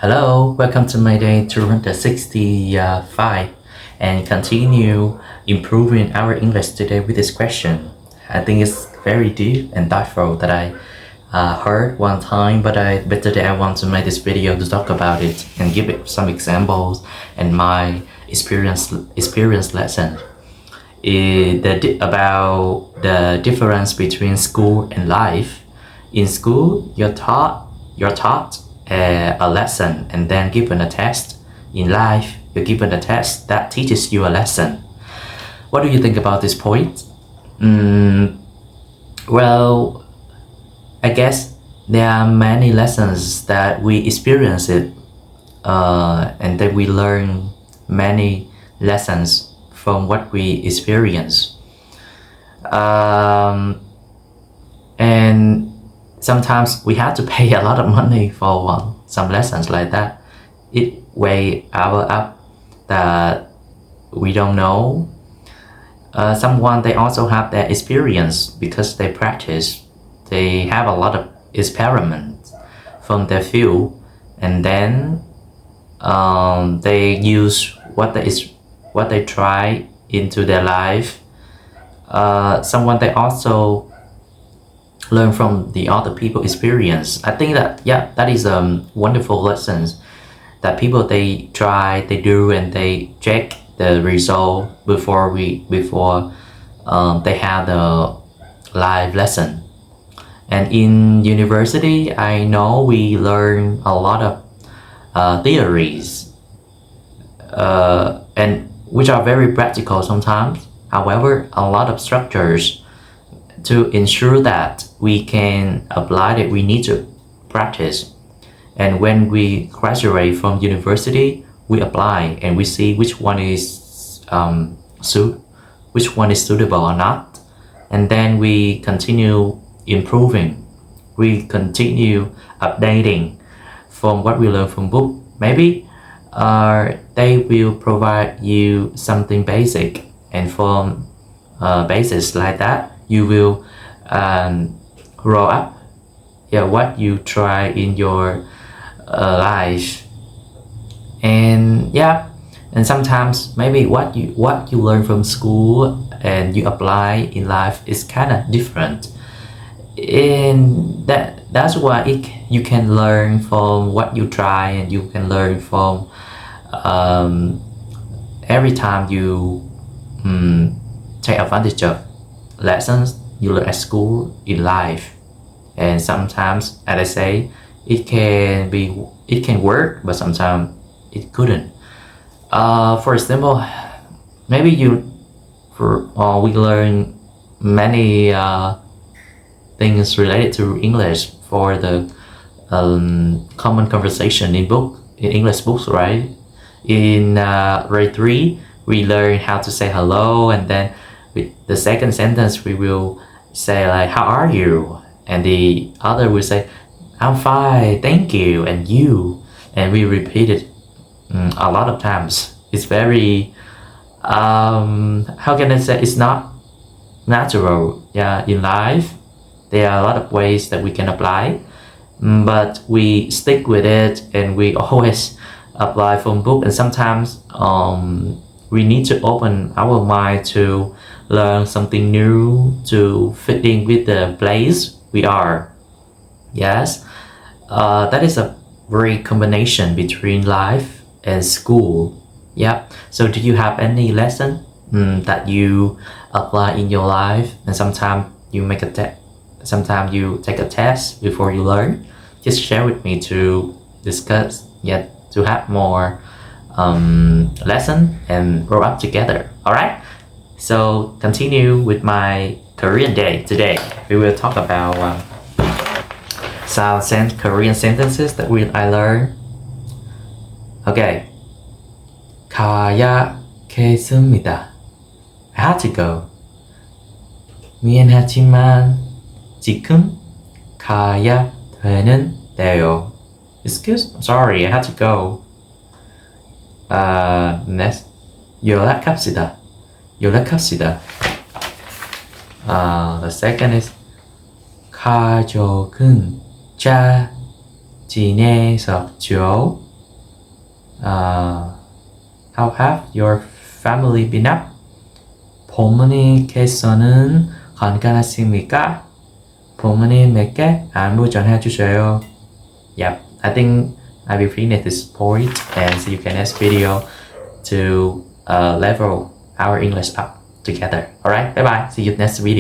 Hello, welcome to my day 265 and continue improving our English today with this question. I think it's very deep and thoughtful that I heard one time, but today I want to make this video to talk about it and give it some examples and my experience lesson. About the difference between school and life. In school, you're taught a lesson and then given a test. In life, you're given a test that teaches you a lesson. What do you think about this point? Well, I guess there are many lessons that we experience it, and then we learn many lessons from what we experience. And sometimes we have to pay a lot of money for some lessons like that. It weigh our up that we don't know. Someone they also have their experience because they practice. They have a lot of experiments from their field, and then they use what they try into their life. Someone they also learn from the other people experience. I think that that is wonderful lessons that people they try, they do, and they check the result before they have the live lesson. And in university, I know we learn a lot of theories, and which are very practical sometimes. However, a lot of structures. To ensure that we can apply it, we need to practice. And when we graduate from university, we apply and we see which one is which one is suitable or not. And then we continue improving. We continue updating from what we learn from book. Maybe they will provide you something basic, and from basis like that, you will grow up. What you try in your life, and sometimes maybe what you learn from school and you apply in life is kind of different. And that's why you can learn from what you try, and you can learn from every time you take advantage of lessons you learn at school in life. And sometimes, as I say, it can work, but sometimes it couldn't. For example, maybe we learn many things related to English for the common conversation in English books, right? In grade 3, we learn how to say hello, and then with the second sentence we will say like, how are you? And the other will say, I'm fine, thank you, and you. And we repeat it a lot of times. It's very how can I say, it's not natural. In life there are a lot of ways that we can apply, but we stick with it and we always apply from book. And sometimes we need to open our mind to learn something new, to fit in with the place we are. Yes, that is a great combination between life and school. So do you have any lesson that you apply in your life, and sometimes you sometimes you take a test before you learn? Just share with me to discuss, to have more lesson and grow up together. All right, so continue with my Korean day. Today we will talk about some Korean sentences that I learned. Okay, 가야겠습니다. I have to go. 미안하지만 지금 가야 되는데요. I'm sorry, I have to go. Next, 연락합시다. The second is 가족은 잘 지내셨죠? How have your family been up? 부모님께서는 건강하십니까? 부모님에게 안부 전해주세요. Yep, I think I will finish this point and see you can next video to level our English up together. Alright, bye bye. See you next video.